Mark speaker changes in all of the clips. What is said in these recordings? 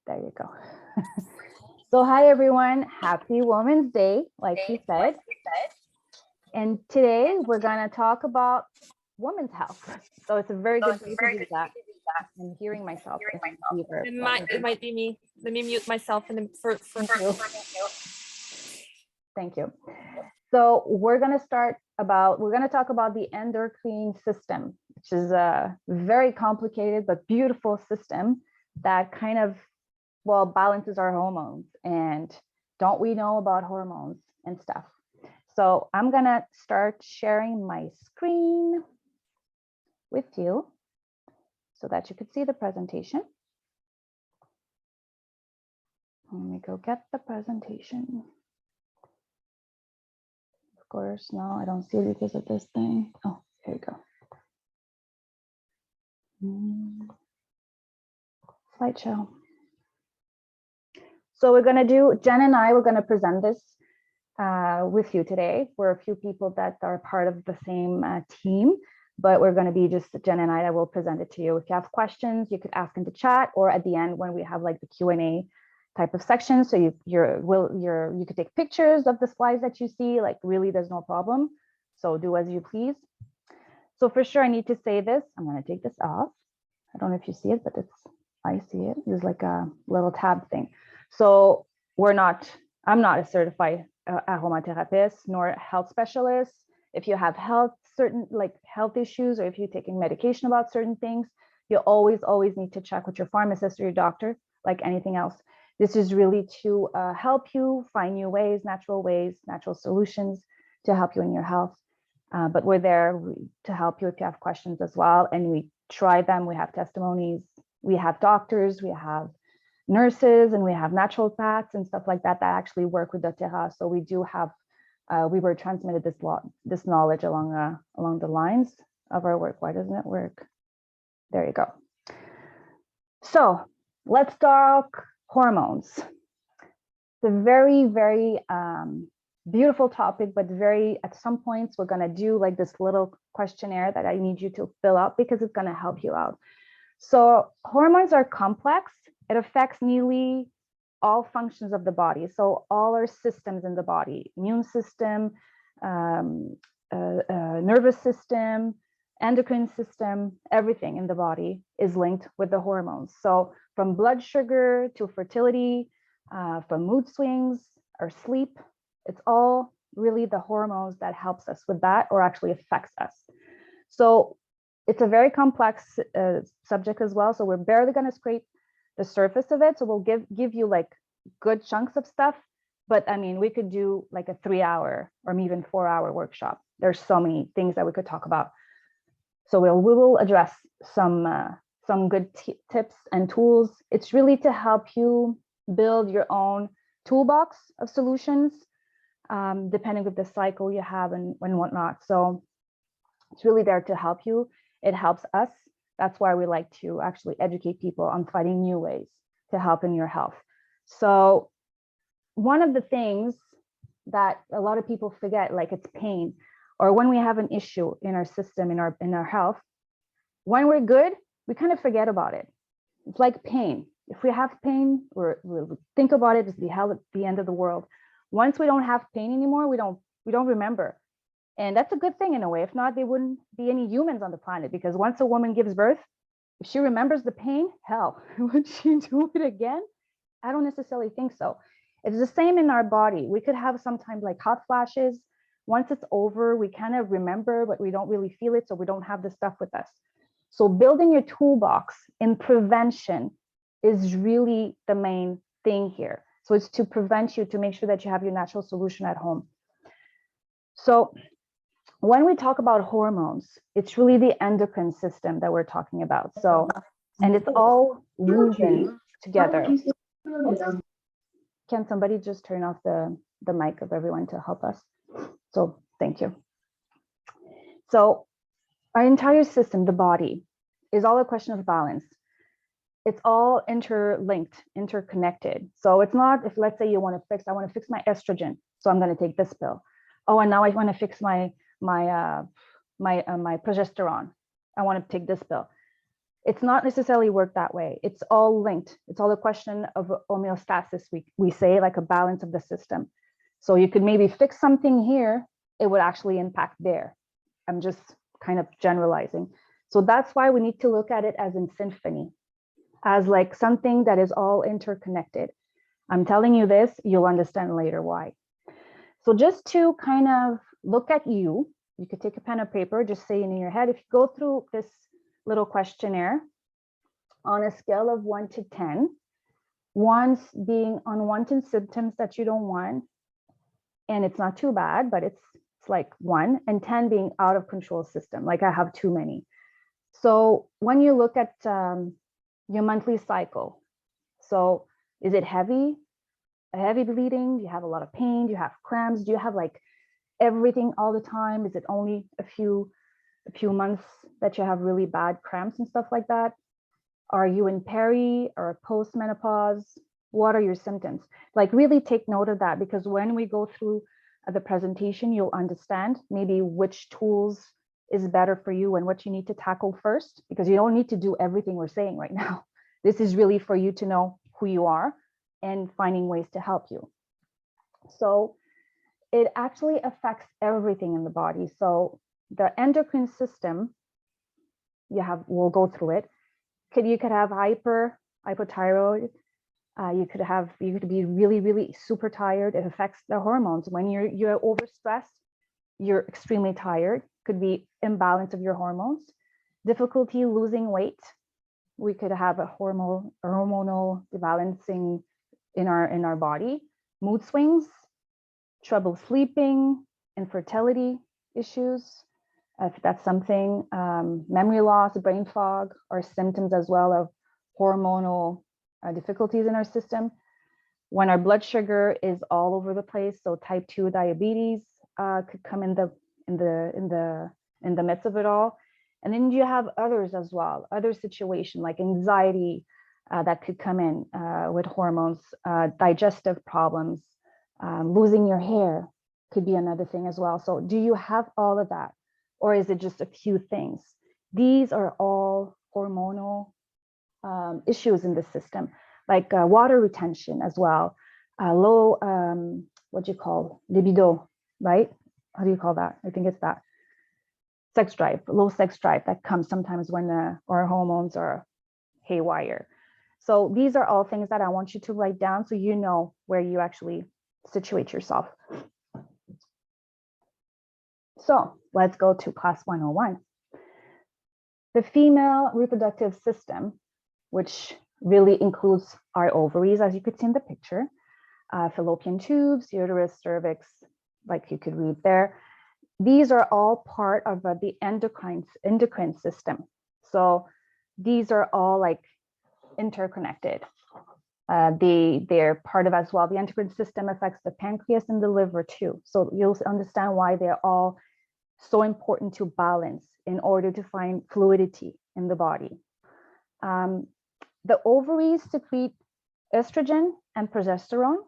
Speaker 1: There you go. So hi everyone, happy Women's Day, like we said. And today we're going to talk about women's health. So it's a very good day to do that. I'm hearing myself.
Speaker 2: It might be me. Let me mute myself and for
Speaker 1: Thank you. So we're going to talk about the endocrine system, which is a very complicated but beautiful system that kind of, well, balances our hormones. And don't we know about hormones and stuff? So I'm going to start sharing my screen with you so that you could see the presentation. Let me go get the presentation. Of course, no, I don't see it because of this thing. Oh, here you go. Slideshow. So we're going to do, Jen and I, we're going to present this with you today. We're a few people that are part of the same team, but we're going to be just Jen and I that will present it to you. If you have questions, you could ask in the chat, or at the end when we have like the Q&A type of section. So you could take pictures of the slides that you see, like really there's no problem. So do as you please. So for sure, I need to say this. I'm going to take this off. I don't know if you see it, but I see it. It's like a little tab thing. So I'm not a certified aromatherapist nor a health specialist. If you have health issues, or if you're taking medication about certain things, you always need to check with your pharmacist or your doctor, like anything else. This is really to help you find new ways, natural solutions to help you in your health. But we're there to help you if you have questions as well. And we try them. We have testimonies. We have doctors. We have nurses, and we have naturopaths and stuff like that that actually work with doTERRA. So we do have, we were transmitted this knowledge along the lines of our work. Why doesn't it work? There you go. So let's talk hormones. It's a very, very beautiful topic, but at some points we're going to do like this little questionnaire that I need you to fill out because it's going to help you out. So hormones are complex. It affects nearly all functions of the body. So all our systems in the body, immune system, nervous system, endocrine system, everything in the body is linked with the hormones. So from blood sugar to fertility, from mood swings or sleep, it's all really the hormones that helps us with that, or actually affects us. So it's a very complex subject as well. So we're barely going to scrape the surface of it. So we'll give you like good chunks of stuff, but I mean, we could do like a 3-hour or even 4-hour workshop. There's so many things that we could talk about. So we will address some good tips and tools. It's really to help you build your own toolbox of solutions, depending with the cycle you have and whatnot. So it's really there to help you. It helps us. That's why we like to actually educate people on finding new ways to help in your health. So one of the things that a lot of people forget, like it's pain, or when we have an issue in our system, in our health, when we're good, we kind of forget about it. It's like pain. If we have pain, we think about it as the end of the world. Once we don't have pain anymore, we don't remember. And that's a good thing in a way. If not, there wouldn't be any humans on the planet, because once a woman gives birth, if she remembers the pain, hell, would she do it again? I don't necessarily think so. It's the same in our body. We could have sometimes like hot flashes. Once it's over, we kind of remember, but we don't really feel it. So we don't have the stuff with us. So building your toolbox in prevention is really the main thing here. So it's to prevent you, to make sure that you have your natural solution at home. So when we talk about hormones, it's really the endocrine system that we're talking about. So, and it's all woven together. Can somebody just turn off the mic of everyone to help us? So thank you. So our entire system, the body, is all a question of balance. It's all interlinked, interconnected. So it's not, if let's say I want to fix my estrogen, so I'm going to take this pill. Oh, and now I want to fix my progesterone. I want to take this pill. It's not necessarily work that way. It's all linked. It's all a question of homeostasis. We say, like a balance of the system. So you could maybe fix something here, it would actually impact there. I'm just kind of generalizing. So that's why we need to look at it as in symphony, as like something that is all interconnected. I'm telling you this, you'll understand later why. So just to kind of look at you could take a pen or paper, just say in your head, if you go through this little questionnaire on a scale of 1 to 10, 1 being unwanted symptoms that you don't want, and it's not too bad, but it's like 1, and 10 being out of control system, like I have too many. So when you look at your monthly cycle, so is it heavy? A heavy bleeding? Do you have a lot of pain? Do you have cramps? Do you have like everything all the time? Is it only a few months that you have really bad cramps and stuff like that? Are you in peri or post-menopause? What are your symptoms? Like really take note of that, because when we go through the presentation, you'll understand maybe which tools is better for you and what you need to tackle first, because you don't need to do everything we're saying right now. This is really for you to know who you are and finding ways to help you. So it actually affects everything in the body. So the endocrine system, we'll go through it. You could have hypothyroid. You could be really, really super tired. It affects the hormones. When you're overstressed, you're extremely tired. Could be imbalance of your hormones. Difficulty losing weight. We could have a hormonal rebalancing in our body. Mood swings, trouble sleeping, infertility issues. If that's something, memory loss, brain fog are symptoms as well of hormonal difficulties in our system. When our blood sugar is all over the place, so type 2 diabetes could come in the midst of it all. And then you have others as well, other situations like anxiety that could come in with hormones, digestive problems, losing your hair could be another thing as well. So do you have all of that? Or is it just a few things? These are all hormonal issues in the system, like water retention as well, low, what do you call, libido, right? How do you call that? I think it's that. Sex drive, low sex drive that comes sometimes when our hormones are haywire. So these are all things that I want you to write down so you know where you actually situate yourself. So let's go to class 101. The female reproductive system, which really includes our ovaries, as you could see in the picture, fallopian tubes, uterus, cervix, like you could read there. These are all part of the endocrine system. So these are all like interconnected. They're part of as well. The endocrine system affects the pancreas and the liver too. So you'll understand why they're all so important to balance in order to find fluidity in the body. The ovaries secrete estrogen and progesterone,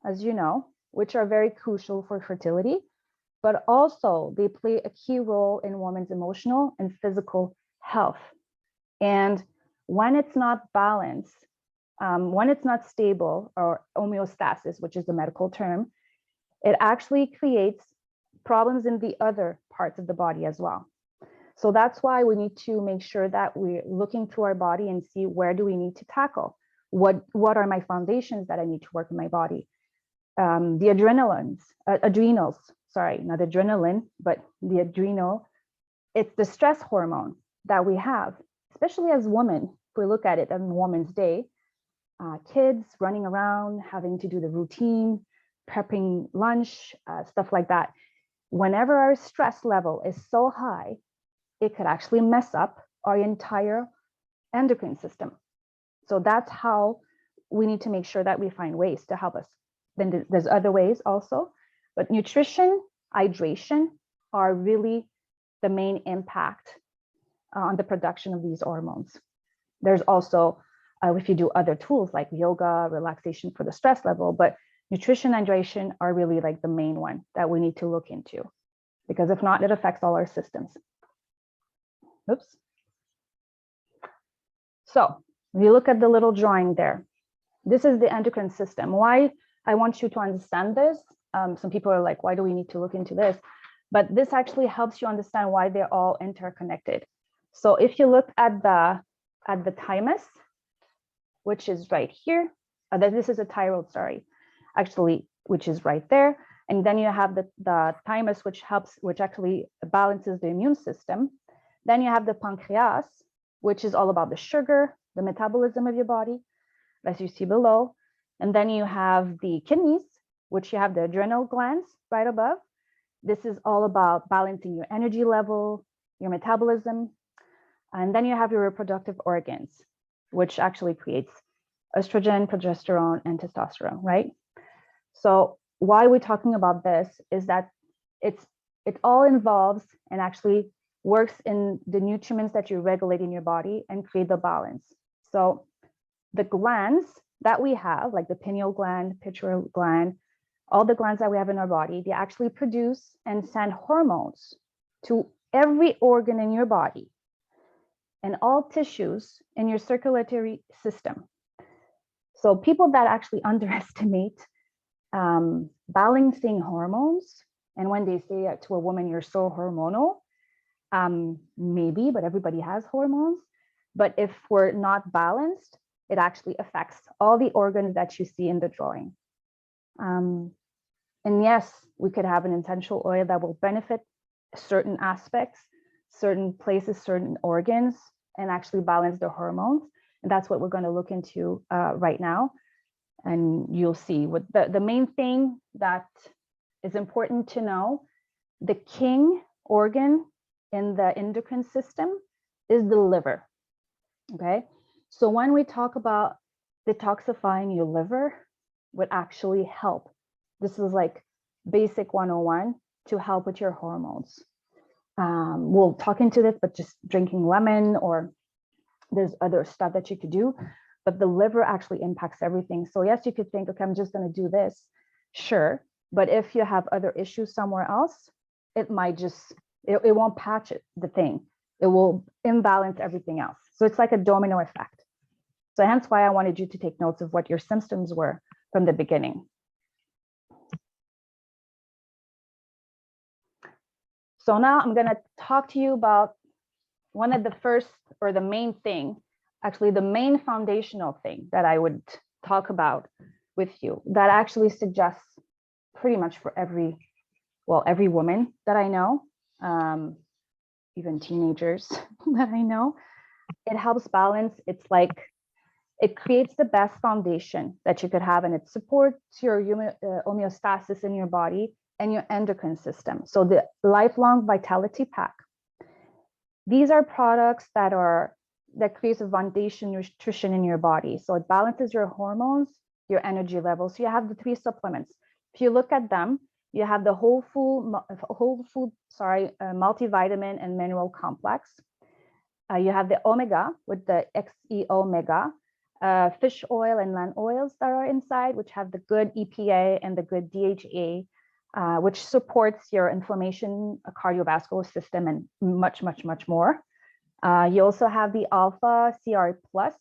Speaker 1: as you know, which are very crucial for fertility, but also they play a key role in women's emotional and physical health. And when it's not balanced, when it's not stable, or homeostasis, which is the medical term, it actually creates problems in the other parts of the body as well. So that's why we need to make sure that we're looking through our body and see where do we need to tackle? What are my foundations that I need to work in my body? The adrenals, sorry, not adrenaline, but the adrenal, it's the stress hormone that we have, especially as women. If we look at it on Women's Day, kids running around, having to do the routine, prepping lunch, stuff like that. Whenever our stress level is so high, it could actually mess up our entire endocrine system. So that's how we need to make sure that we find ways to help us. Then there's other ways also, but nutrition, hydration are really the main impact on the production of these hormones. There's also, if you do other tools like yoga, relaxation for the stress level, but nutrition and hydration are really like the main one that we need to look into, because if not, it affects all our systems. Oops. So if you look at the little drawing there, this is the endocrine system. Why I want you to understand this. Some people are like, why do we need to look into this? But this actually helps you understand why they're all interconnected. So if you look at the thymus, which is right here, this is a thyroid, sorry, actually, which is right there. And then you have the thymus, which actually balances the immune system. Then you have the pancreas, which is all about the sugar, the metabolism of your body, as you see below. And then you have the kidneys, which you have the adrenal glands right above. This is all about balancing your energy level, your metabolism. And then you have your reproductive organs, which actually creates estrogen, progesterone, and testosterone, right? So why we're talking about this is that it all involves and actually works in the nutrients that you regulate in your body and create the balance. So the glands that we have, like the pineal gland, pituitary gland, all the glands that we have in our body, they actually produce and send hormones to every organ in your body and all tissues in your circulatory system. So people that actually underestimate balancing hormones, and when they say to a woman, you're so hormonal, maybe, but everybody has hormones. But if we're not balanced, it actually affects all the organs that you see in the drawing. And yes, we could have an essential oil that will benefit certain aspects, certain places, certain organs, and actually balance the hormones. And that's what we're going to look into right now. And you'll see what the main thing that is important to know, the king organ in the endocrine system is the liver. Okay. So when we talk about detoxifying your liver would actually help. This is like basic 101 to help with your hormones. We'll talk into this, but just drinking lemon, or there's other stuff that you could do, but the liver actually impacts everything. So yes, you could think, okay, I'm just going to do this. Sure. But if you have other issues somewhere else, it might just, it won't patch it, the thing. It will imbalance everything else. So it's like a domino effect. So hence why I wanted you to take notes of what your symptoms were from the beginning. So now I'm going to talk to you about one of the first, or the main thing, actually the main foundational thing that I would talk about with you that actually suggests pretty much for every woman that I know, even teenagers that I know. It helps balance. It's like, it creates the best foundation that you could have, and it supports your homeostasis in your body and your endocrine system. So the lifelong vitality pack. These are products that creates a foundation nutrition in your body. So it balances your hormones, your energy levels. So you have the 3 supplements. If you look at them, you have the whole food multivitamin and mineral complex. You have the omega with the XE omega, fish oil and land oils that are inside, which have the good EPA and the good DHA, which supports your inflammation, cardiovascular system, and much, much, much more. You also have the alpha CRS plus,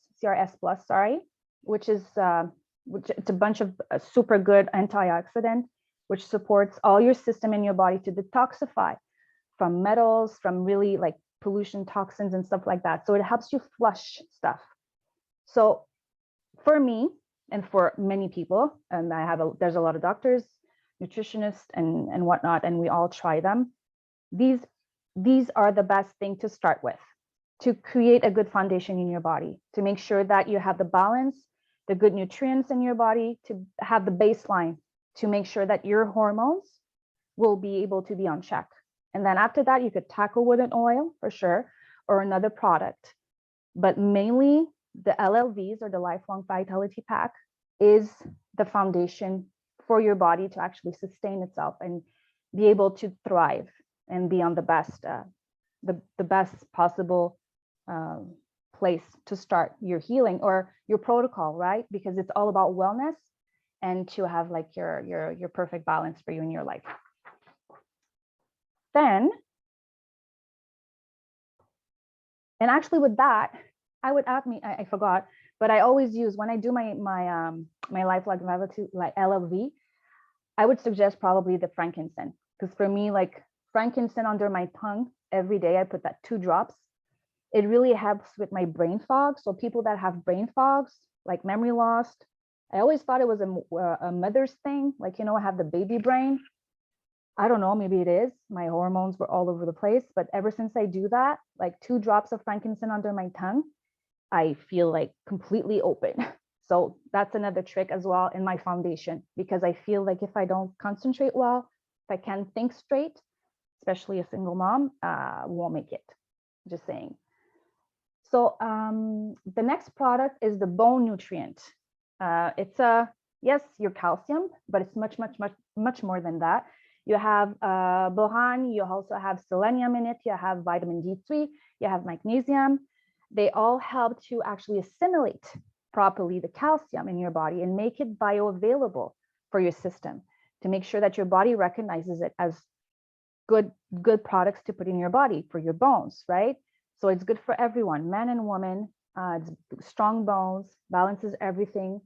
Speaker 1: which is it's a bunch of super good antioxidant, which supports all your system in your body to detoxify from metals, from really like pollution, toxins, and stuff like that. So it helps you flush stuff. So for me, and for many people, and there's a lot of doctors, nutritionists, and whatnot, and we all try them. These are the best thing to start with, to create a good foundation in your body, to make sure that you have the balance, the good nutrients in your body, to have the baseline, to make sure that your hormones will be able to be on check. And then after that, you could tackle with an oil for sure, or another product. But mainly the LLVs, or the lifelong vitality pack, is the foundation for your body to actually sustain itself and be able to thrive and be on the best possible place to start your healing or your protocol, right? Because it's all about wellness and to have like your perfect balance for you in your life. Then, and actually with that, I would add me, I forgot, but I always use when I do my lifelong vitality like LLV, I would suggest probably the frankincense, because for me, like frankincense under my tongue every day, I put that 2 drops. It really helps with my brain fog. So people that have brain fogs, like memory loss, I always thought it was a mother's thing, like, you know, I have the baby brain. I don't know, maybe it is. My hormones were all over the place, but ever since I do that, like 2 drops of frankincense under my tongue, I feel like completely open. So that's another trick as well in my foundation, because I feel like if I don't concentrate well, if I can't think straight, especially a single mom, won't make it. Just saying. So the next product is the bone nutrient. It's yes, your calcium, but it's much more than that. You have boron, you also have selenium in it, you have vitamin D3, you have magnesium. They all help to actually assimilate properly the calcium in your body and make it bioavailable for your system, to make sure that your body recognizes it as good products to put in your body for your bones, right? So it's good for everyone, man and woman. It's strong bones, balances everything.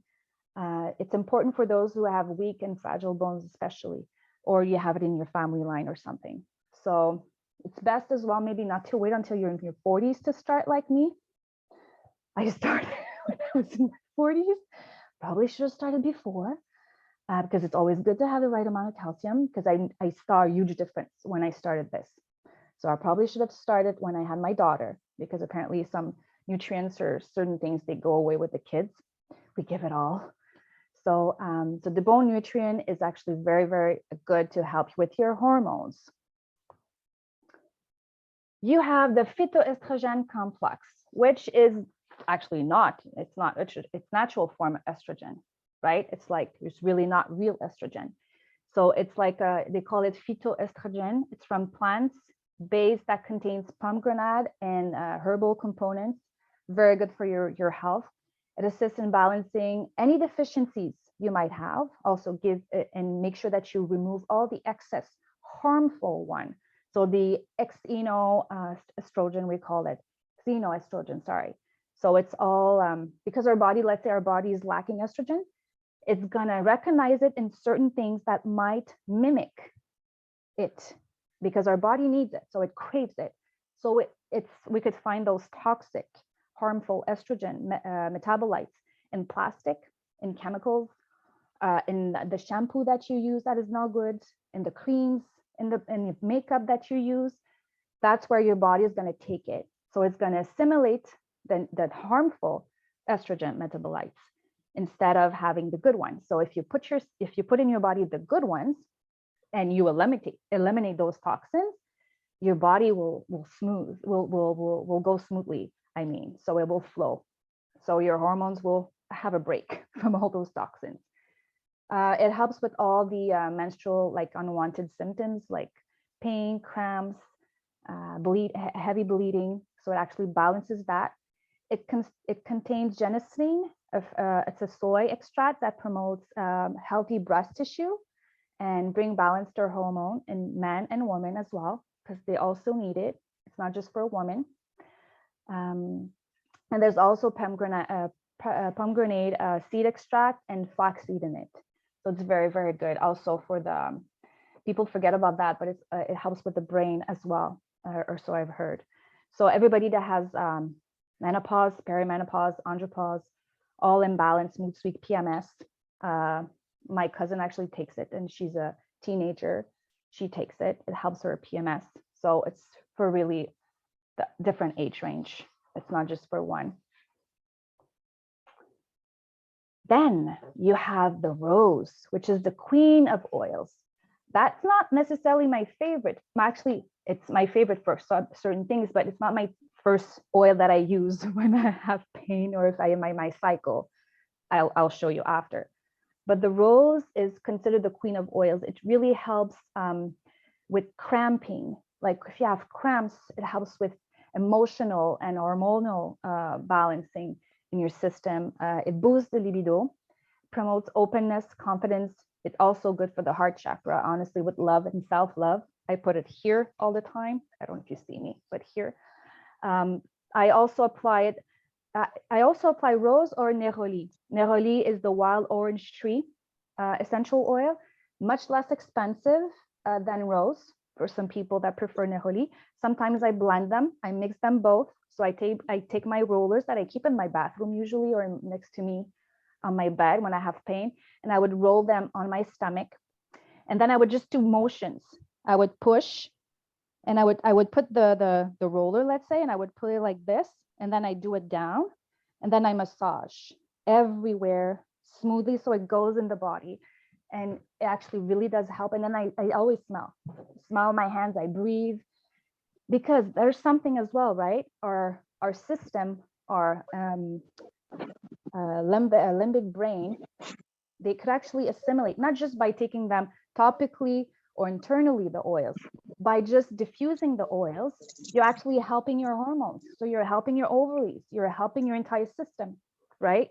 Speaker 1: It's important for those who have weak and fragile bones, especially, or you have it in your family line or something. So it's best as well, maybe not to wait until you're in your 40s to start like me. I started when I was in my 40s. Probably should have started before, because it's always good to have the right amount of calcium, because I saw a huge difference when I started this. So I probably should have started when I had my daughter, because apparently some nutrients or certain things, they go away with the kids. We give it all. So, so the bone nutrient is actually very, very good to help with your hormones. You have the phytoestrogen complex, which is actually not, it's natural form of estrogen, right? It's like, it's really not real estrogen. So it's like, they call it phytoestrogen. It's from plants base that contains pomegranate and herbal components. Very good for your health. It assists in balancing any deficiencies you might have. Also give and make sure that you remove all the excess harmful one. So the estrogen, we call it xenoestrogen, sorry. So it's all because our body, let's say our body is lacking estrogen, it's gonna recognize it in certain things that might mimic it, because our body needs it, so it craves it. So we could find those toxic, harmful estrogen metabolites in plastic, in chemicals, in the shampoo that you use that is not good, in the creams, in the makeup that you use. That's where your body is going to take it. So it's going to assimilate the harmful estrogen metabolites instead of having the good ones. So if you put in your body the good ones and you eliminate those toxins, your body will go smoothly. I mean, so it will flow. So your hormones will have a break from all those toxins. It helps with all the menstrual, like unwanted symptoms like pain, cramps, heavy bleeding. So it actually balances that. It contains genistein. It's a soy extract that promotes healthy breast tissue and bring balance to hormone in man and woman as well, because they also need it. It's not just for a woman. And there's also pomegranate seed extract and flaxseed in it. So it's very, very good. Also for the, people forget about that, but it helps with the brain as well, or so I've heard. So everybody that has menopause, perimenopause, andropause, all imbalance, mood swing, PMS, my cousin actually takes it, and she's a teenager. She takes it. It helps her PMS. So it's for really the different age range. It's not just for one. Then you have the rose, which is the queen of oils. That's not necessarily my favorite. Actually, it's my favorite for certain things, but it's not my first oil that I use when I have pain or if I am in my cycle. I'll show you after. But the rose is considered the queen of oils. It really helps with cramping. Like if you have cramps, it helps with emotional and hormonal balancing in your system. It boosts the libido, promotes openness, confidence. It's also good for the heart chakra, honestly, with love and self-love. I put it here all the time. I don't know if you see me, but here. I also apply it I also apply rose or neroli. Neroli is the wild orange tree essential oil, much less expensive than rose for some people that prefer neroli. Sometimes I blend them, I mix them both. So I take my rollers that I keep in my bathroom usually or next to me on my bed when I have pain, and I would roll them on my stomach. And then I would just do motions. I would push and I would put the roller, let's say, and I would put it like this, and then I do it down, and then I massage everywhere smoothly so it goes in the body, and it actually really does help. And then I always smell my hands, I breathe, because there's something as well, right? Our system, our limbic brain, they could actually assimilate, not just by taking them topically or internally, the oils. By just diffusing the oils, you're actually helping your hormones. So you're helping your ovaries, you're helping your entire system, right?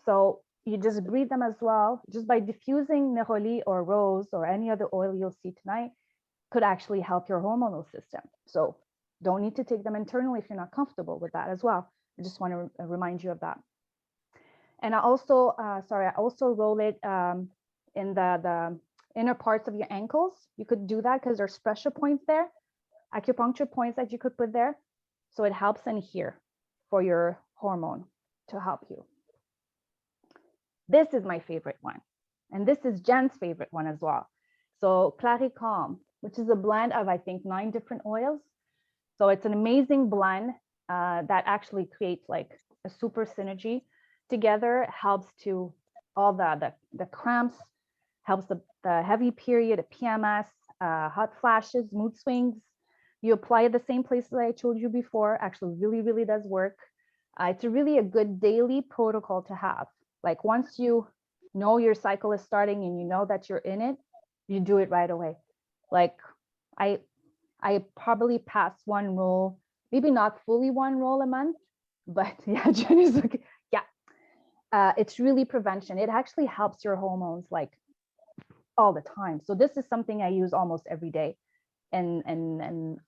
Speaker 1: So you just breathe them as well. Just by diffusing neroli or rose or any other oil you'll see tonight could actually help your hormonal system. So don't need to take them internally if you're not comfortable with that as well. I just want to remind you of that. And I also, I also roll it in the inner parts of your ankles. You could do that because there's pressure points there, acupuncture points that you could put there. So it helps in here for your hormone to help you. This is my favorite one. And this is Jen's favorite one as well. So Claricalm, which is a blend of, I think, 9 different oils. So it's an amazing blend that actually creates like a super synergy together, helps to all the cramps, helps the heavy period, PMS, hot flashes, mood swings. You apply it the same places I told you before, actually really, really does work. It's really a good daily protocol to have. Like once you know your cycle is starting and you know that you're in it, you do it right away. Like I probably pass one roll, maybe not fully one roll a month, but yeah, Jen is like, yeah. It's really prevention. It actually helps your hormones like all the time. So this is something I use almost every day, and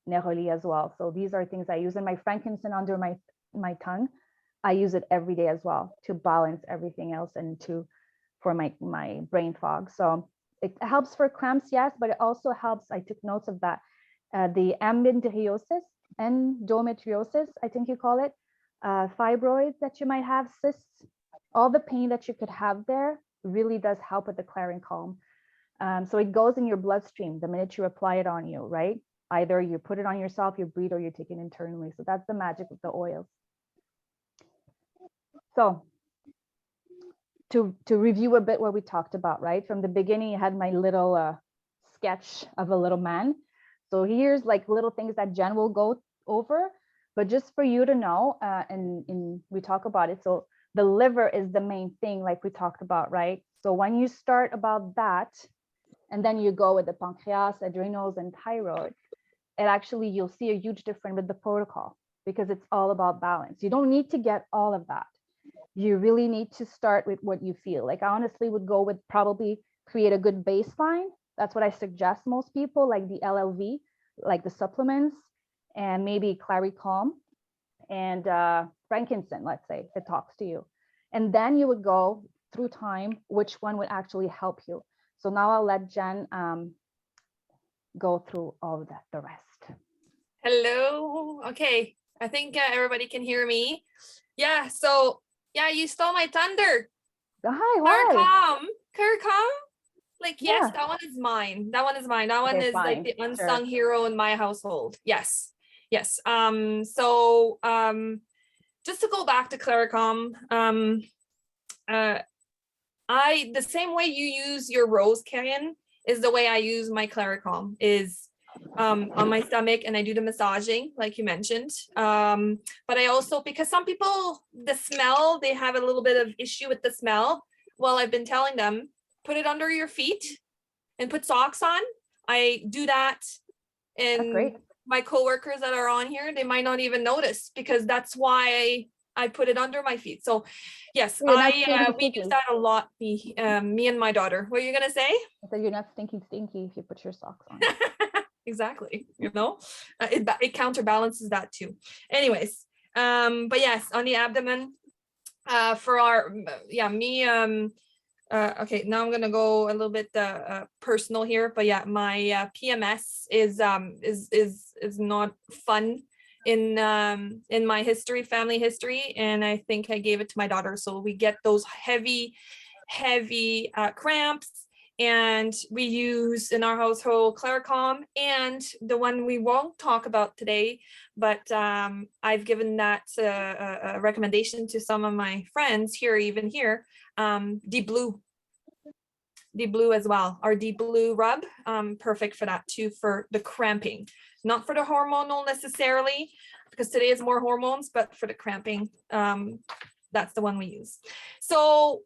Speaker 1: neroli as well. So these are things I use, in my frankincense under my tongue. I use it every day as well to balance everything else and for my brain fog. So it helps for cramps, yes, but it also helps. I took notes of that. The endometriosis, I think you call it, fibroids that you might have, cysts, all the pain that you could have there really does help with the Claricalm. So it goes in your bloodstream the minute you apply it on you, right? Either you put it on yourself, you breathe, or you take it internally. So that's the magic of the oils. So to review a bit what we talked about, right? From the beginning, you had my little sketch of a little man. So here's like little things that Jen will go over, but just for you to know, and we talk about it. So the liver is the main thing, like we talked about, right? So when you start about that, and then you go with the pancreas, adrenals, and thyroid, it actually, you'll see a huge difference with the protocol, because it's all about balance. You don't need to get all of that. You really need to start with what you feel. Like I honestly would go with probably create a good baseline. That's what I suggest most people, like the LLV, like the supplements, and maybe Claricalm and frankincense, let's say, if it talks to you. And then you would go through time, which one would actually help you. So now I'll let Jen go through all of that, the rest.
Speaker 2: Hello. Okay. I think everybody can hear me. Yeah. So yeah, you stole my thunder.
Speaker 1: Hi.
Speaker 2: Claricalm. Like, yes,
Speaker 1: Yeah.
Speaker 2: that one is mine. That one is mine. That one
Speaker 1: Okay,
Speaker 2: is
Speaker 1: fine.
Speaker 2: like the unsung hero in my household. Yes. Yes. So just to go back to Claricalm, the same way you use your rose cayenne is the way I use my Claricalm, is on my stomach, and I do the massaging like you mentioned. But I also, because some people, the smell, they have a little bit of issue with the smell. Well, I've been telling them, put it under your feet and put socks on. I do that, and my coworkers that are on here, they might not even notice, because that's why I put it under my feet. So yes, we use that a lot, me and my daughter. What are you gonna say?
Speaker 1: I said you're not stinky if you put your socks on.
Speaker 2: Exactly. You know, it counterbalances that too. Anyways, But yes, on the abdomen, for our, yeah, me, okay, now I'm gonna go a little bit personal here, but yeah, my PMS is not fun in my history, family history, and I think I gave it to my daughter. So we get those heavy cramps, and we use in our household Claricom, and the one we won't talk about today, but I've given that a recommendation to some of my friends here, even here, Deep Blue as well. Our Deep Blue rub, perfect for that too, for the cramping, not for the hormonal necessarily, because today is more hormones, but for the cramping, that's the one we use. So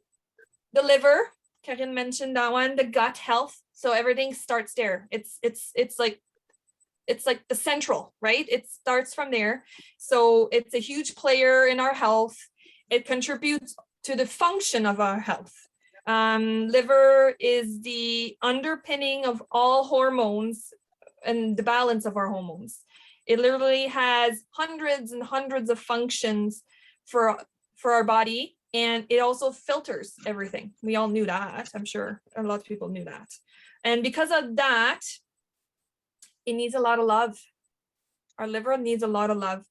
Speaker 2: the liver, Karen mentioned that one, the gut health. So everything starts there. It's like the central, right? It starts from there. So it's a huge player in our health. It contributes to the function of our health. Liver is the underpinning of all hormones and the balance of our hormones. It literally has hundreds and hundreds of functions for our body, and it also filters everything. We all knew that. I'm sure a lot of people knew that. And because of that, it needs a lot of love. Our liver needs a lot of love,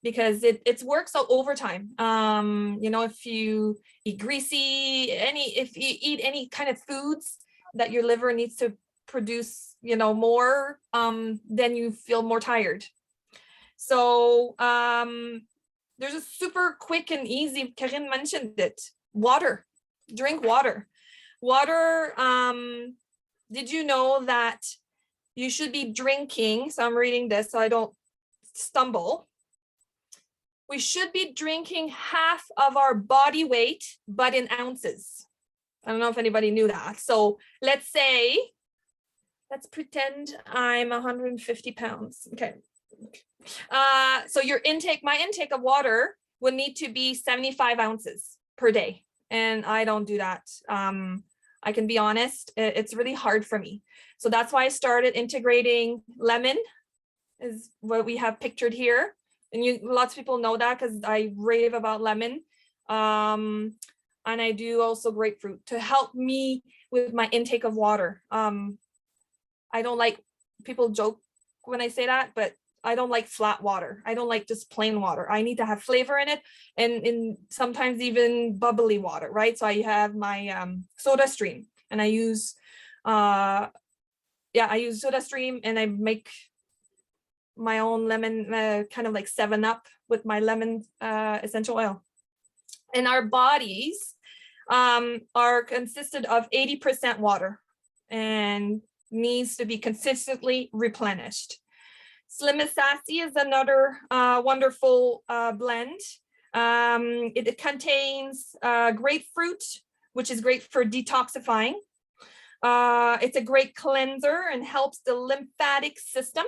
Speaker 2: because it works out overtime. You know, if you eat greasy, if you eat any kind of foods that your liver needs to produce, you know, more, then you feel more tired. So there's a super quick and easy, Karine mentioned it, water. Drink water. Water, did you know that you should be drinking, so I'm reading this so I don't stumble. We should be drinking half of our body weight, but in ounces. I don't know if anybody knew that. So let's pretend I'm 150 pounds. Okay. So my intake of water would need to be 75 ounces per day. And I don't do that. I can be honest, it's really hard for me. So that's why I started integrating lemon, is what we have pictured here. And lots of people know that because I rave about lemon. And I do also grapefruit to help me with my intake of water. I don't like, people joke when I say that, but I don't like flat water. I don't like just plain water. I need to have flavor in it, and sometimes even bubbly water, right? So I have my soda stream, and I use soda stream, and I make my own lemon, kind of like 7-Up with my lemon essential oil. And our bodies are consisted of 80% water and needs to be consistently replenished. Slim and Sassy is another wonderful blend. It contains grapefruit, which is great for detoxifying. It's a great cleanser and helps the lymphatic system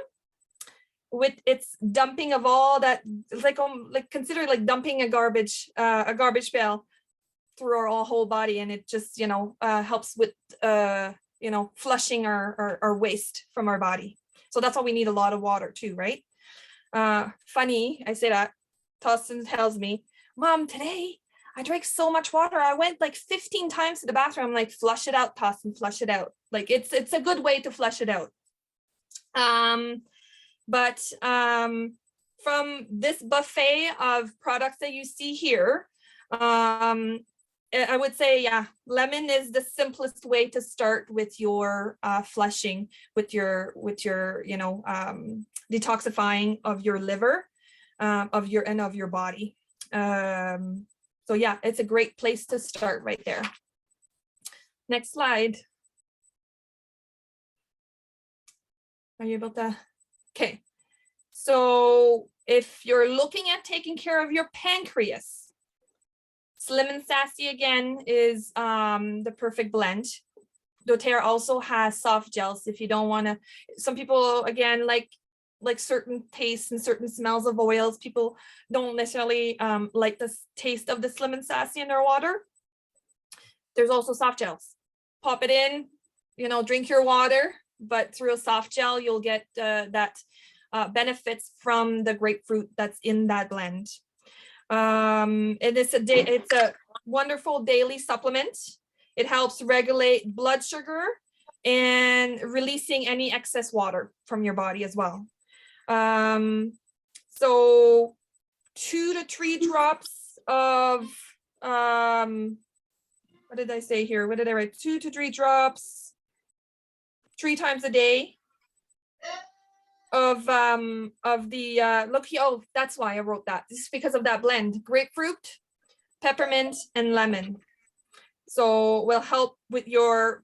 Speaker 2: with its dumping of all that. It's like consider like dumping a garbage pail through our whole body, and it just helps with flushing our waste from our body. So that's why we need a lot of water too, right? Funny, I say that. Tossin tells me, Mom, today I drank so much water. I went like 15 times to the bathroom. I'm like, flush it out, Tossin, flush it out. Like it's a good way to flush it out. But from this buffet of products that you see here, I would say, yeah, lemon is the simplest way to start with your flushing, with your detoxifying of your liver, of your body. So yeah, it's a great place to start right there. Next slide. Are you able to? Okay. So if you're looking at taking care of your pancreas, Slim and Sassy again is the perfect blend. doTERRA also has soft gels if you don't want to. Some people again like certain tastes and certain smells of oils. People don't necessarily like the taste of the Slim and Sassy in their water. There's also soft gels. Pop it in, drink your water, but through a soft gel you'll get that benefits from the grapefruit that's in that blend. And it's a wonderful daily supplement. It helps regulate blood sugar and releasing any excess water from your body as well. So 2 to 3 drops of what did I say here? What did I write? 2 to 3 drops 3 times a day of the look here. Oh, that's why I wrote that. This is because of that blend: grapefruit, peppermint, and lemon. So will help with your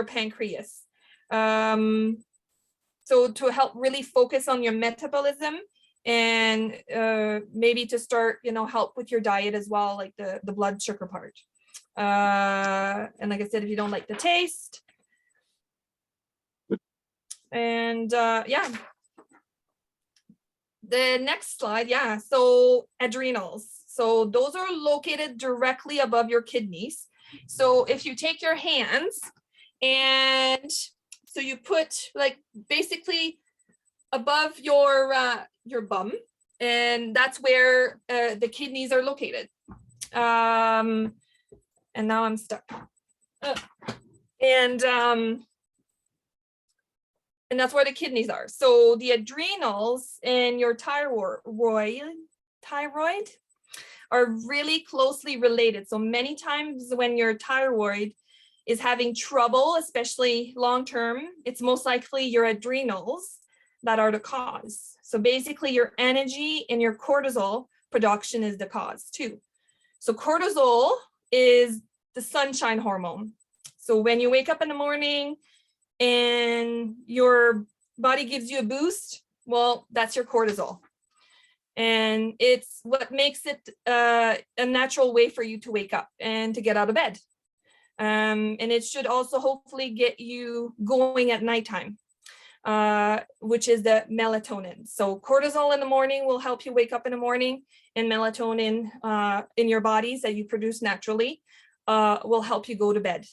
Speaker 2: pancreas. So to help really focus on your metabolism, and maybe to start, help with your diet as well, like the blood sugar part. And like I said, if you don't like the taste, and yeah. The next slide, yeah. So adrenals. So those are located directly above your kidneys. So if you take your hands and so you put like basically above your bum, and that's where the kidneys are located. And now I'm stuck. And that's where the kidneys are. So the adrenals and your thyroid are really closely related. So many times when your thyroid is having trouble, especially long-term, it's most likely your adrenals that are the cause. So basically your energy and your cortisol production is the cause too. So cortisol is the sunshine hormone. So when you wake up in the morning and your body gives you a boost, well, that's your cortisol. And it's what makes it a natural way for you to wake up and to get out of bed. And it should also hopefully get you going at nighttime, which is the melatonin. So cortisol in the morning will help you wake up in the morning, and melatonin in your bodies that you produce naturally will help you go to bed.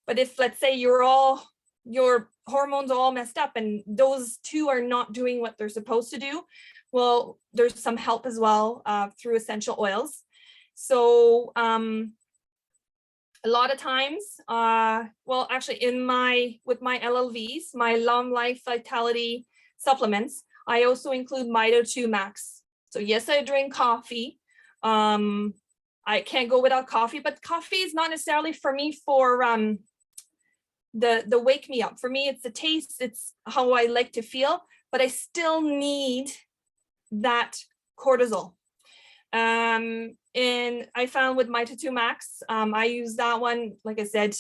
Speaker 2: But if, let's say, your hormones are all messed up and those two are not doing what they're supposed to do, well, there's some help as well through essential oils. So a lot of times, well, actually with my LLVs, my Long Life Vitality supplements, I also include Mito 2 Max. So yes, I drink coffee. I can't go without coffee, but coffee is not necessarily for me for the wake me up. For me, it's the taste, it's how I like to feel, but I still need that cortisol. And I found with Mito 2 Max, I use that one, like I said,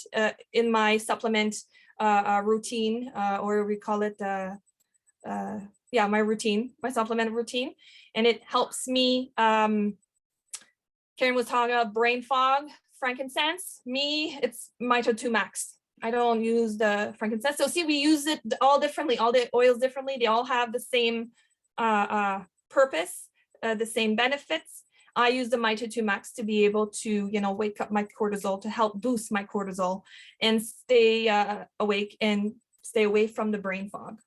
Speaker 2: in my supplement routine, or we call it, yeah, my supplement routine. And it helps me, Karen was talking about brain fog, frankincense. Me, it's Mito 2 Max. I don't use the frankincense. So see, we use it all differently, all the oils differently. They all have the same purpose, the same benefits. I use the Mito 2 Max to be able to, wake up my cortisol, to help boost my cortisol and stay awake and stay away from the brain fog.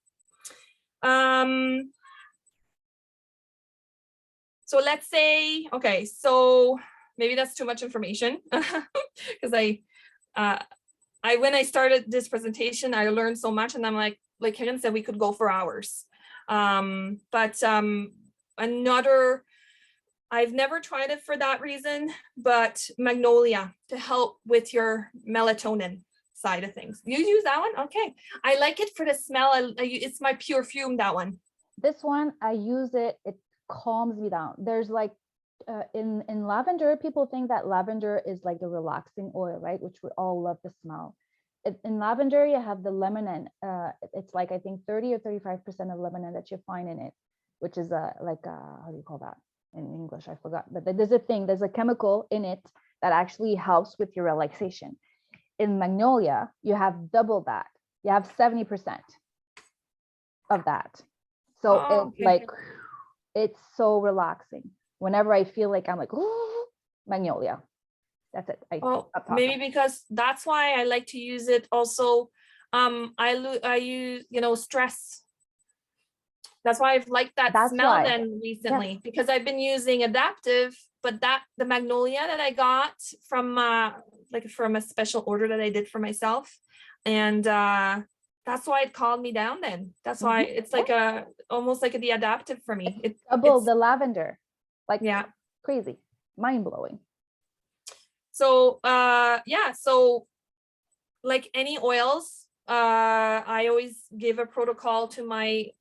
Speaker 2: So let's say, okay, so maybe that's too much information because when I started this presentation, I learned so much, and I'm like Karen said, we could go for hours. But I've never tried it for that reason, but magnolia to help with your melatonin side of things. You use that one? Okay. I like it for the smell. It's my pure fume, that one.
Speaker 1: This one, I use it. It calms me down. There's like, in lavender, people think that lavender is like a relaxing oil, right? Which we all love the smell. In lavender, you have the limonene. It's like, I think 30 or 35% of limonene that you find in it, which is how do you call that in English? I forgot, but there's a chemical in it that actually helps with your relaxation. In magnolia, you have double that. You have 70% of that. So it's so relaxing. Whenever I feel like I'm like, oh, magnolia. That's it.
Speaker 2: Maybe because that's why I like to use it also. I use, stress. That's why I've liked that smell then recently, because I've been using adaptive but the magnolia that I got from like from a special order that I did for myself, and that's why it calmed me down. Then that's why it's like almost like the adaptive for me.
Speaker 1: It's double the lavender, like
Speaker 2: yeah,
Speaker 1: crazy, mind blowing.
Speaker 2: So yeah, so like any oils, I always give a protocol to my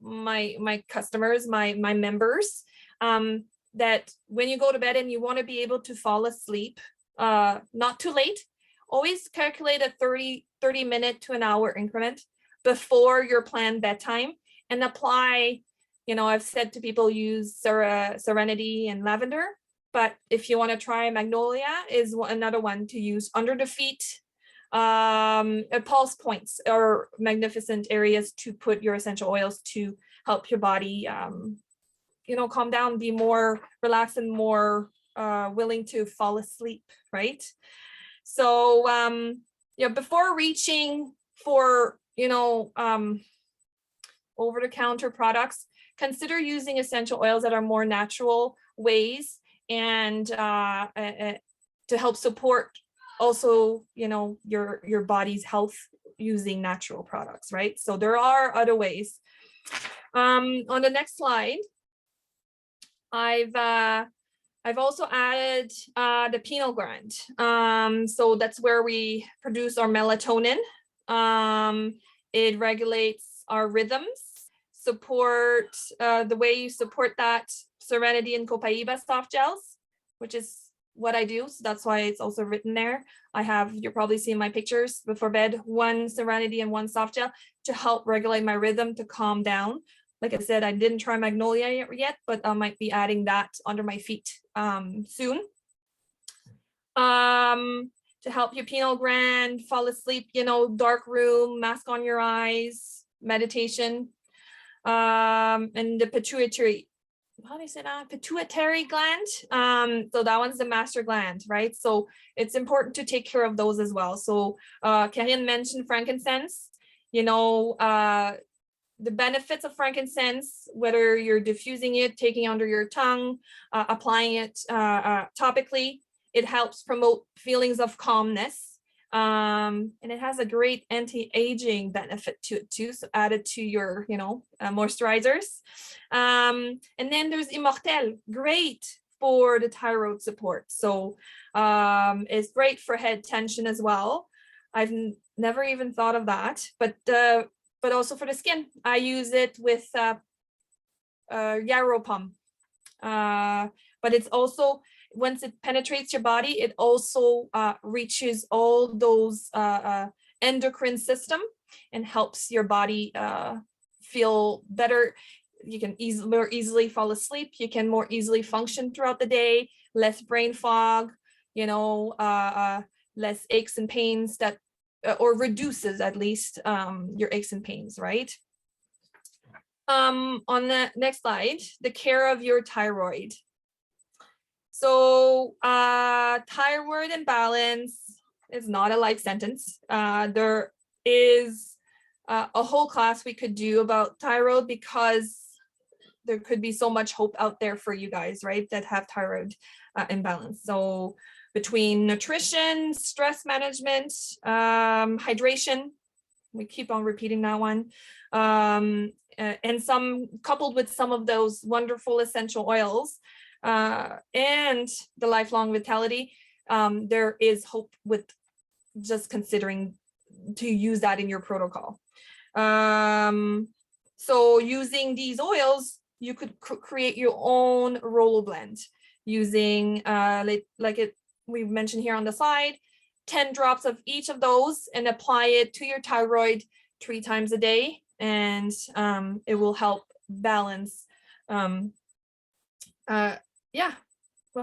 Speaker 2: customers, my members, that when you go to bed and you want to be able to fall asleep, not too late, always calculate a 30 minute to an hour increment before your planned bedtime, and apply, I've said to people use serenity and lavender, but if you want to try magnolia, is another one to use under the feet. Pulse points are magnificent areas to put your essential oils to help your body calm down, be more relaxed, and more willing to fall asleep, right? So before reaching for over-the-counter products, consider using essential oils that are more natural ways, and to help support also your body's health using natural products, right? So there are other ways. On the next slide, I've also added the pineal gland. So that's where we produce our melatonin. It regulates our rhythms, support the way you support that Serenity and Copaiba soft gels, which is what I do. So that's why it's also written there. You're probably seeing my pictures before bed, 1 Serenity and 1 soft gel to help regulate my rhythm, to calm down. Like I said, I didn't try magnolia yet, but I might be adding that under my feet soon. To help your pineal gland fall asleep, dark room, mask on your eyes, meditation. And the pituitary, how do you say that? Pituitary gland. So that one's the master gland, right? So it's important to take care of those as well. So Karine mentioned frankincense. The benefits of frankincense, whether you're diffusing it, taking it under your tongue, applying it topically, it helps promote feelings of calmness. And it has a great anti-aging benefit to it too. So add it to your, moisturizers. And then there's Immortel, great for the thyroid support. So it's great for head tension as well. I've never even thought of that, but also for the skin. I use it with yarrow pom. But it's also, once it penetrates your body, it also reaches all those endocrine system and helps your body feel better. You can more easily fall asleep. You can more easily function throughout the day, less brain fog, less aches and pains that or reduces at least your aches and pains, right? On the next slide, the care of your thyroid. So thyroid imbalance is not a life sentence. There is a whole class we could do about thyroid, because there could be so much hope out there for you guys, right, that have thyroid imbalance. So between nutrition, stress management, hydration, we keep on repeating that one, and some coupled with some of those wonderful essential oils and the lifelong vitality, there is hope with just considering to use that in your protocol. So using these oils, you could create your own roller blend using we've mentioned here on the slide, 10 drops of each of those, and apply it to your thyroid 3 times a day, and it will help balance. Will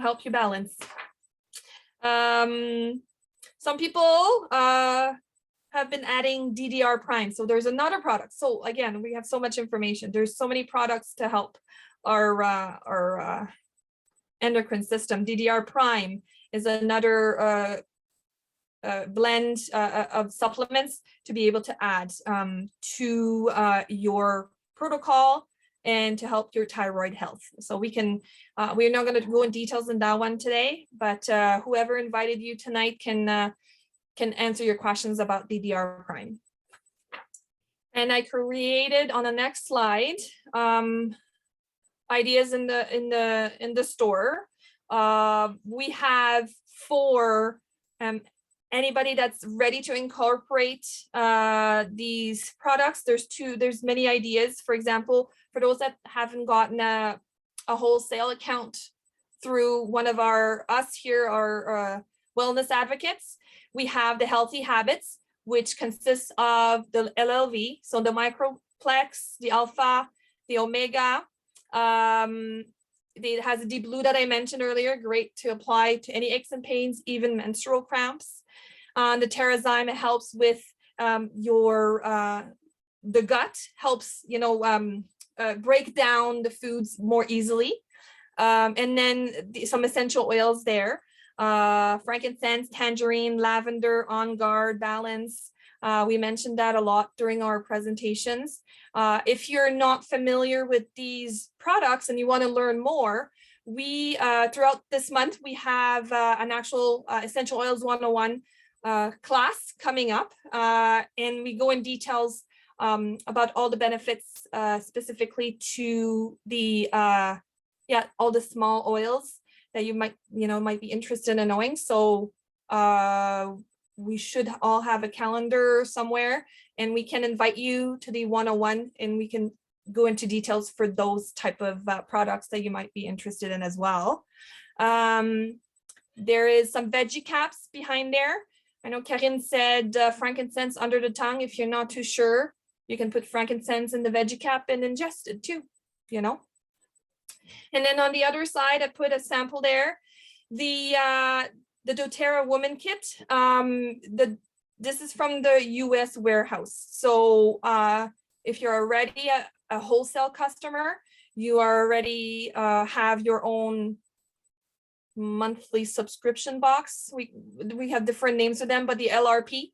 Speaker 2: help you balance. Some people have been adding DDR prime. So there's another product. So again, we have so much information. There's so many products to help our endocrine system. DDR prime is another blend of supplements to be able to add to your protocol and to help your thyroid health. So we're not going to go in details in that one today, but whoever invited you tonight can answer your questions about DDR prime. And I created on the next slide ideas in the store. We have for anybody that's ready to incorporate these products. There's many ideas. For example, for those that haven't gotten a wholesale account through one of our wellness advocates, we have the Healthy Habits, which consists of the LLV, so the microplex, the alpha, the omega. It has a deep blue that I mentioned earlier, great to apply to any aches and pains, even menstrual cramps. The Terrazyme helps with the gut, helps break down the foods more easily. And then some essential oils there. Frankincense, tangerine, lavender, On Guard, Balance. We mentioned that a lot during our presentations. If you're not familiar with these products and you want to learn more, we throughout this month, we have an actual Essential Oils 101 class coming up, and we go in details about all the benefits specifically to the all the small oils that you might be interested in knowing. So we should all have a calendar somewhere, and we can invite you to the 101, and we can go into details for those type of products that you might be interested in as well. There is some veggie caps behind there. I know Karine said frankincense under the tongue. If you're not too sure, you can put frankincense in the veggie cap and ingest it too, And then on the other side, I put a sample there. The doTERRA Woman Kit. This is from the US warehouse. So if you're already a wholesale customer, you already have your own monthly subscription box. We have different names for them, but the LRP.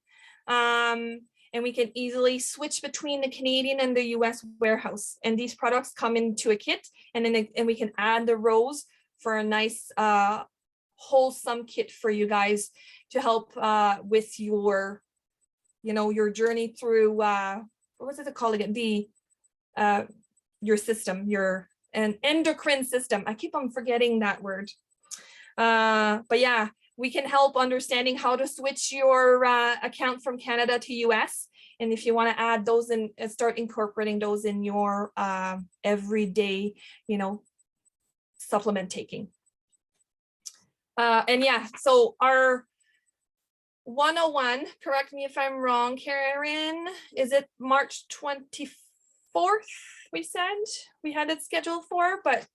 Speaker 2: And we can easily switch between the Canadian and the US warehouse. And these products come into a kit, and then we can add the rose for a nice wholesome kit for you guys to help with your journey through what was it called again? Your system, an endocrine system. I keep on forgetting that word. But yeah, we can help understanding how to switch your account from Canada to US. And if you want to add those and start incorporating those in your everyday, supplement taking. And yeah, so our 101, correct me if I'm wrong, Karen, is it March 24th? We said we had it scheduled for, but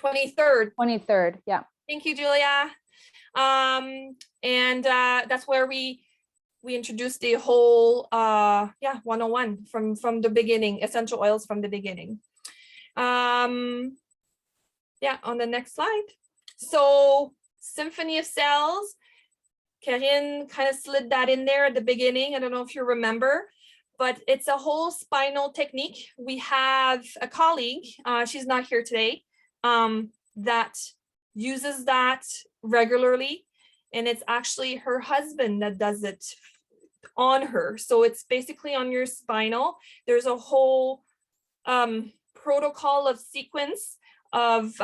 Speaker 2: 23rd.
Speaker 1: 23rd, yeah.
Speaker 2: Thank you, Julia. And that's where we introduced the whole 101 from the beginning, essential oils from the beginning. On the next slide. So Symphony of Cells, Karine kind of slid that in there at the beginning. I don't know if you remember, but it's a whole spinal technique. We have a colleague, she's not here today, that uses that regularly, and it's actually her husband that does it on her. So it's basically on your spinal. There's a whole protocol of sequence of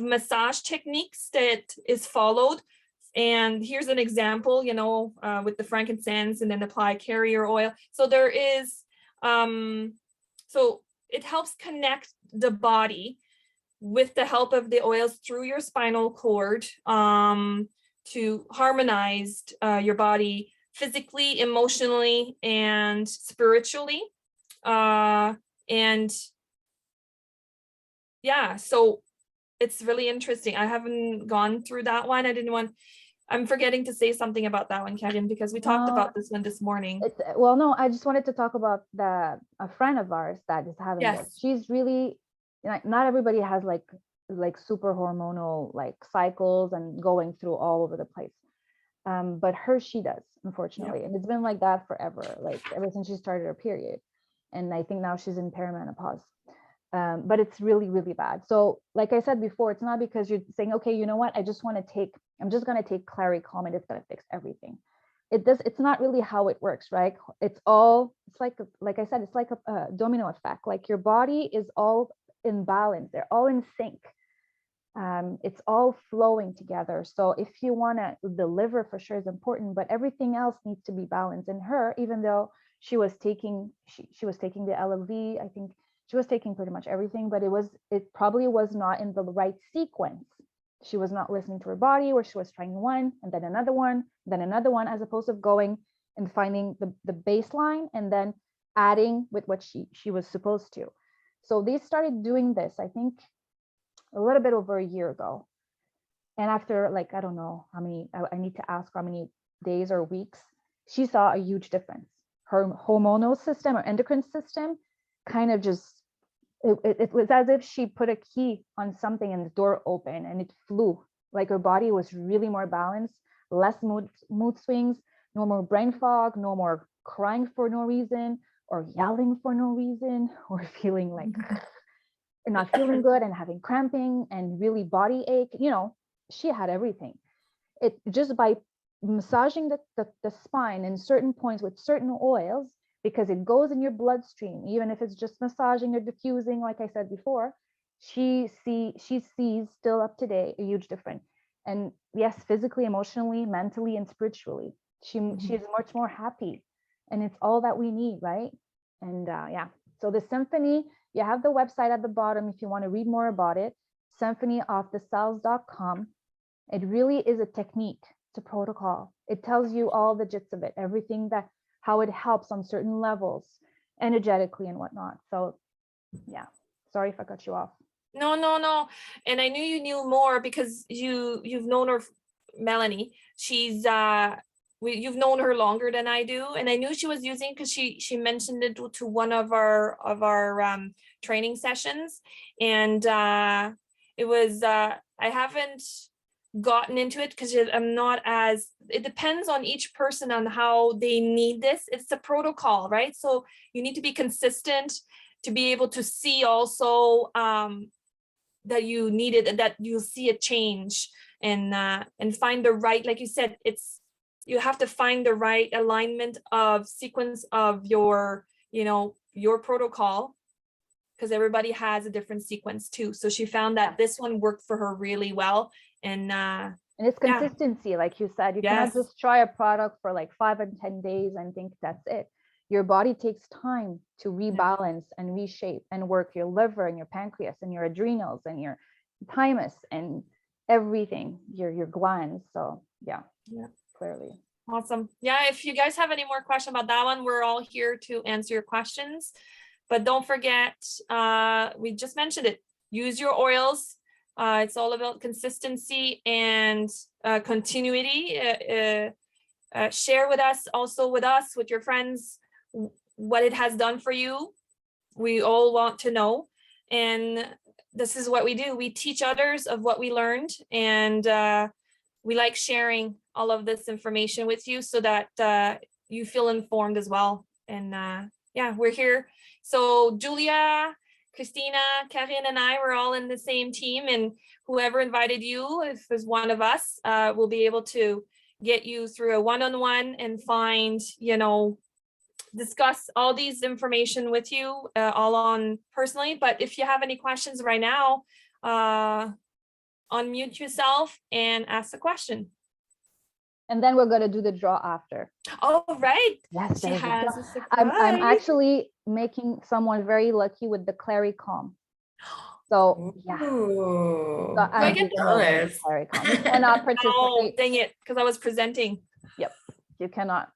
Speaker 2: massage techniques that is followed. And here's an example, with the frankincense, and then apply carrier oil. So there is, so it helps connect the body with the help of the oils through your spinal cord to harmonize your body physically, emotionally, and spiritually. And yeah, so it's really interesting. I haven't gone through that one. I'm forgetting to say something about that one, Kevin, because we talked about this one this morning.
Speaker 1: No, I just wanted to talk about a friend of ours that is having this. She's really, not everybody has like super hormonal cycles and going through all over the place. But she does, unfortunately. And it's been like that forever, ever since she started her period. And I think now she's in perimenopause. But it's really, really bad. So like I said before, it's not because you're saying, okay, you know what, I'm just going to take Clary-Calm and it's going to fix everything. It's not really how it works, right? It's like I said, it's like a domino effect. Like your body is all in balance. They're all in sync. It's all flowing together. So if you want to, the liver for sure is important, but everything else needs to be balanced. In her, even though she was taking the LFV, I think she was taking pretty much everything, but it probably was not in the right sequence. She was not listening to her body, where she was trying one and then another one, as opposed to going and finding the baseline and then adding with what she was supposed to. So they started doing this, I think, a little bit over a year ago. And after, like, I don't know how many, I need to ask how many days or weeks, she saw a huge difference. Her hormonal system or endocrine system kind of just, it was as if she put a key on something and the door opened and it flew. Like her body was really more balanced, less mood swings, no more brain fog, no more crying for no reason or yelling for no reason or feeling like not feeling good and having cramping and really body ache. She had everything. It just by massaging the spine in certain points with certain oils, because it goes in your bloodstream, even if it's just massaging or diffusing, like I said before, she sees still up to date a huge difference. And yes, physically, emotionally, mentally, and spiritually, she is much more happy. And it's all that we need, right? And yeah, so the Symphony, you have the website at the bottom if you want to read more about it, symphonyofthecells.com. It really is a technique. It's a protocol. It tells you all the gist of it, everything how it helps on certain levels, energetically and whatnot. So yeah, sorry if I cut you off.
Speaker 2: No. And I knew you knew more because you've known her, Melanie. She's you've known her longer than I do, and I knew she was using, because she mentioned it to one of our training sessions, and it was I haven't gotten into it because I'm not as, it depends on each person on how they need this. It's a protocol, right? So you need to be consistent to be able to see also that you need it, that you'll see a change, and find the right, like you said, you have to find the right alignment of sequence of your protocol, because everybody has a different sequence too. So she found that this one worked for her really well. And
Speaker 1: it's consistency, like you said. You cannot just try a product for like 5 and 10 days and think that's it. Your body takes time to rebalance and reshape and work your liver and your pancreas and your adrenals and your thymus and everything, your glands. So yeah, clearly.
Speaker 2: Awesome. Yeah, if you guys have any more questions about that one, we're all here to answer your questions. But don't forget, we just mentioned it. Use your oils. It's all about consistency and continuity. Share with us, with your friends, what it has done for you. We all want to know. And this is what we do. We teach others of what we learned. And we like sharing all of this information with you so that you feel informed as well. And yeah, we're here. So Julia, Christina, Karine, and I were all in the same team, and whoever invited you, if there's one of us, will be able to get you through a one-on-one and find, discuss all these information with you all on personally. But if you have any questions right now, unmute yourself and ask the question.
Speaker 1: And then we're going to do the draw after.
Speaker 2: Oh, right.
Speaker 1: Yes,
Speaker 2: she has a surprise.
Speaker 1: I'm actually making someone very lucky with the Clary-Calm. So yeah. So
Speaker 2: I get jealous.
Speaker 1: You cannot participate.
Speaker 2: Oh, dang it, because I was presenting.
Speaker 1: Yep, you cannot.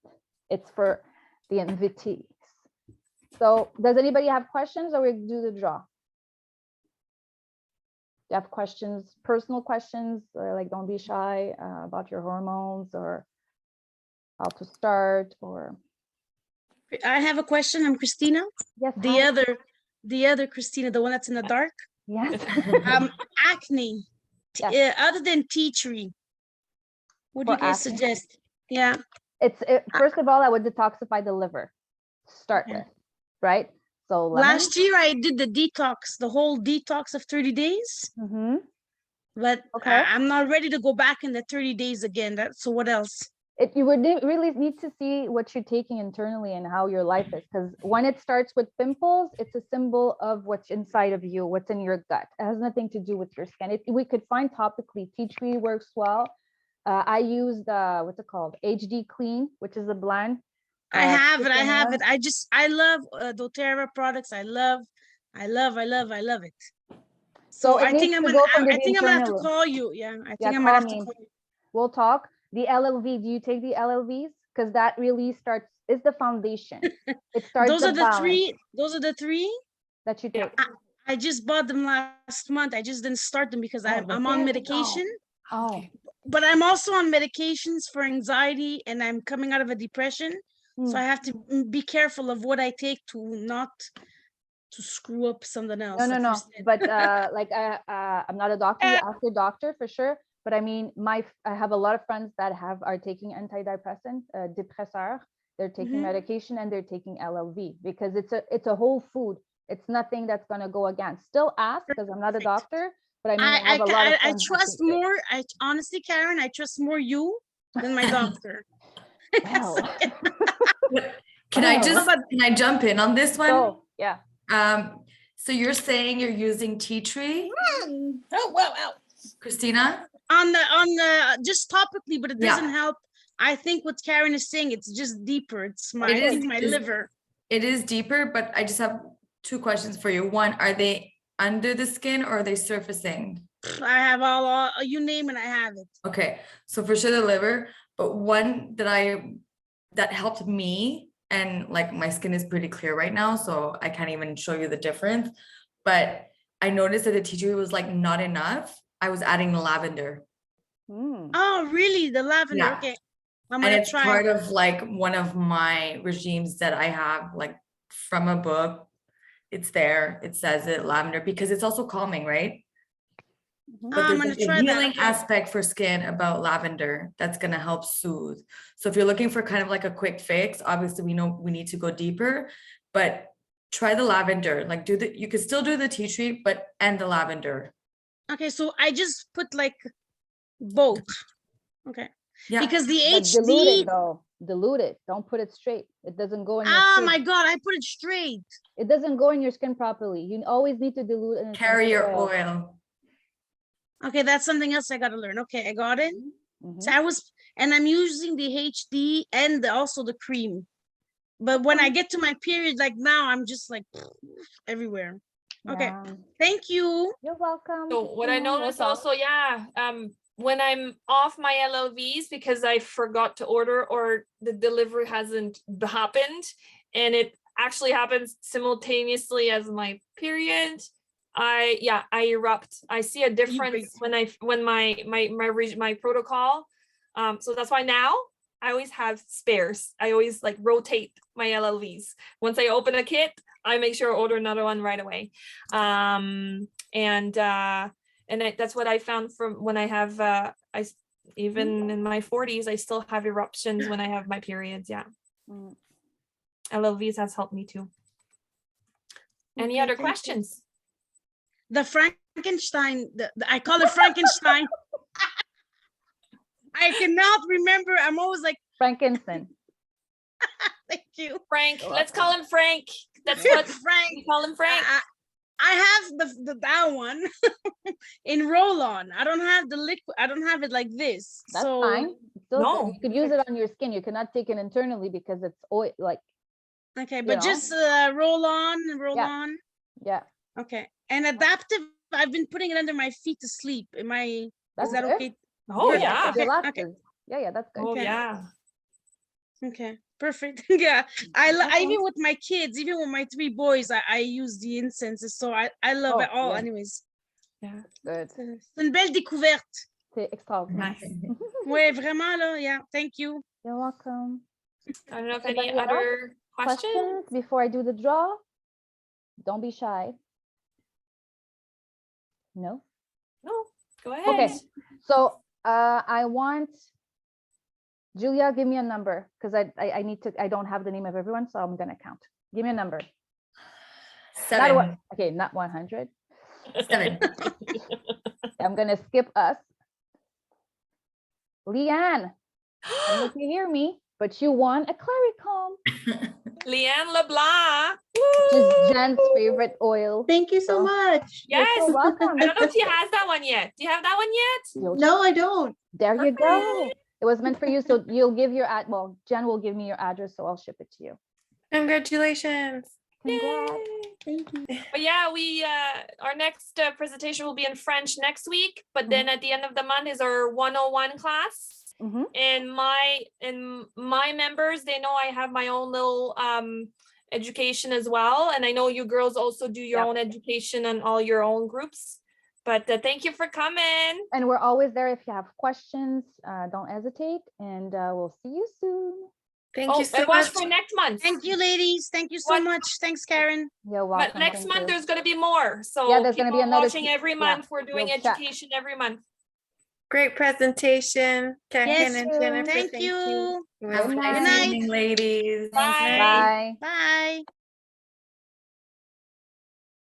Speaker 1: It's for the invitees. So does anybody have questions, or we do the draw? You have questions, personal questions, like don't be shy about your hormones or how to start, or
Speaker 3: I have a question. I'm Christina.
Speaker 1: Yes.
Speaker 3: The other Christina, the one that's in the dark.
Speaker 1: Yes.
Speaker 3: Acne. Yes. Other than tea tree, what do you guys suggest? Yeah.
Speaker 1: First of all, I would detoxify the liver to start with, right? So lemon.
Speaker 3: Last year I did the detox, the whole detox of 30 days, but
Speaker 1: Okay.
Speaker 3: I'm not ready to go back in the 30 days again. So what else?
Speaker 1: You would really need to see what you're taking internally and how your life is, because when it starts with pimples, it's a symbol of what's inside of you, what's in your gut. It has nothing to do with your skin. We could find topically. Tea tree works well. I use the, what's it called, HD Clean, which is a blend.
Speaker 3: I have it. I love doTERRA products. I love it. So I think I'm gonna have to call you. Yeah, I think I'm gonna have to call you.
Speaker 1: We'll talk. The LLV, do you take the LLVs? Because that really is the foundation. It starts
Speaker 3: those are the three
Speaker 1: that you take.
Speaker 3: I just bought them last month. I just didn't start them because I'm on medication. But I'm also on medications for anxiety, and I'm coming out of a depression. So I have to be careful of what I take to not to screw up something else.
Speaker 1: No. But like I'm not a doctor. You ask your doctor for sure. But I mean, I have a lot of friends that are taking antidepressants, dépresseurs. They're taking medication and they're taking LLV because it's a whole food. It's nothing that's gonna go against. Still ask, because I'm not a doctor, but I mean, I have a lot of friends.
Speaker 3: I trust more. Honestly, Karen, I trust more you than my doctor.
Speaker 1: Well.
Speaker 4: Can I jump in on this one?
Speaker 1: Oh, yeah.
Speaker 4: So you're saying you're using tea tree?
Speaker 3: Oh, wow.
Speaker 4: Christina?
Speaker 3: On the just topically, but it doesn't help. I think what Karen is saying, it's just deeper. It's my liver.
Speaker 4: It is deeper, but I just have two questions for you. One, are they under the skin or are they surfacing?
Speaker 3: I have all you name it, I have it.
Speaker 4: Okay, so for sure the liver, but one that helped me, and like my skin is pretty clear right now, so I can't even show you the difference, but I noticed that the tea tree was like not enough. I was adding lavender.
Speaker 3: Oh, really? The lavender? Yeah. Okay.
Speaker 4: And it's part of like one of my regimes that I have, like from a book. It's there. It says it, lavender, because it's also calming, right? But there's like a healing aspect for skin about lavender that's going to help soothe. So if you're looking for kind of like a quick fix, obviously we know we need to go deeper, but try the lavender. Like you could still do the tea tree, and the lavender.
Speaker 3: Okay, so I just put like both. Okay.
Speaker 4: Yeah.
Speaker 3: Because the HD
Speaker 1: dilute it though. Dilute it. Don't put it straight. It doesn't go in your skin.
Speaker 3: My God, I put it straight.
Speaker 1: It doesn't go in your skin properly. You always need to dilute it.
Speaker 4: Carrier oil.
Speaker 3: Okay, that's something else I gotta learn. Okay, I got it. So I'm using the HD and also the cream. But when I get to my period, like now, I'm just like everywhere. Okay, thank you.
Speaker 1: You're welcome.
Speaker 2: So what I noticed also, when I'm off my LLVs because I forgot to order or the delivery hasn't happened, and it actually happens simultaneously as my period, I erupt. I see a difference when my protocol. So that's why now I always have spares. I always like rotate my LLVs. Once I open a kit, I make sure I order another one right away. That's what I found from when I have even in my 40s, I still have eruptions when I have my periods. Yeah. LLVs has helped me too. Any other questions?
Speaker 3: The Frankenstein, I call it Frankenstein. I cannot remember. I'm always like
Speaker 1: Frankenstein.
Speaker 3: Thank you,
Speaker 2: Frank. Let's call him Frank. That's what
Speaker 3: Frank.
Speaker 2: We call him Frank.
Speaker 3: I have that one in roll-on. I don't have the liquid. I don't have it like this.
Speaker 1: That's fine.
Speaker 2: No,
Speaker 1: you could use it on your skin. You cannot take it internally because it's oil. Like.
Speaker 3: Okay, but just roll on.
Speaker 1: Yeah.
Speaker 3: Okay, and adaptive. I've been putting it under my feet to sleep. Is that okay?
Speaker 2: Oh yeah.
Speaker 1: Okay. Yeah, that's good.
Speaker 2: Oh yeah.
Speaker 3: Okay, perfect. Yeah, I even with my kids, even with my 3 boys, I use the incenses. So I love it all. Anyways.
Speaker 2: Yeah.
Speaker 1: Good.
Speaker 3: C'est une belle découverte.
Speaker 1: C'est extraordinaire.
Speaker 2: Nice.
Speaker 3: Ouais, vraiment là. Yeah, thank you.
Speaker 1: You're welcome.
Speaker 2: I don't know if any other questions
Speaker 1: before I do the draw. Don't be shy. No.
Speaker 2: Go ahead.
Speaker 1: Okay. So I want Julia, give me a number because I need to. I don't have the name of everyone, so I'm gonna count. Give me a number.
Speaker 4: 7.
Speaker 1: Okay, not 100.
Speaker 4: 7.
Speaker 1: I'm gonna skip us. Leanne, I don't know if you hear me, but you won a Claricom,
Speaker 2: Leanne LeBlanc.
Speaker 1: which is
Speaker 2: Woo!
Speaker 1: Jen's favorite oil.
Speaker 5: Thank you so much.
Speaker 1: You're
Speaker 2: Yes.
Speaker 1: so welcome.
Speaker 2: I don't know if she has that one yet. Do you have that one yet?
Speaker 5: No, I don't.
Speaker 1: There you go. It was meant for you. So you'll give your well, Jen will give me your address, so I'll ship it to you.
Speaker 6: Congratulations.
Speaker 1: Congrats.
Speaker 5: Thank you.
Speaker 2: But yeah, we our next presentation will be in French next week. But then at the end of the month is our 101 class.
Speaker 1: Mhm.
Speaker 2: And my members, they know I have my own little education as well. And I know you girls also do your
Speaker 1: Yep.
Speaker 2: own education on all your own groups. But thank you for coming.
Speaker 1: And we're always there if you have questions. Don't hesitate, and we'll see you soon.
Speaker 6: Thank you so
Speaker 2: and watch
Speaker 6: much.
Speaker 2: for next month.
Speaker 3: Thank you, ladies. Thank you so
Speaker 2: What-
Speaker 3: much. Thanks, Karen.
Speaker 1: You're welcome.
Speaker 2: But next
Speaker 1: Thank
Speaker 2: month
Speaker 1: you.
Speaker 2: there's going to be more. So
Speaker 1: Yeah, there's
Speaker 2: keep
Speaker 1: gonna be
Speaker 2: on
Speaker 1: another
Speaker 2: watching every
Speaker 1: yeah,
Speaker 2: month. We're doing
Speaker 1: we'll check.
Speaker 2: education every month.
Speaker 6: Great presentation. Karen
Speaker 3: Yes,
Speaker 6: and Jennifer.
Speaker 3: Thank you.
Speaker 6: It was
Speaker 4: Have a
Speaker 1: Good
Speaker 4: nice
Speaker 3: night.
Speaker 4: evening, ladies.
Speaker 2: Bye.
Speaker 1: Bye.
Speaker 3: Bye.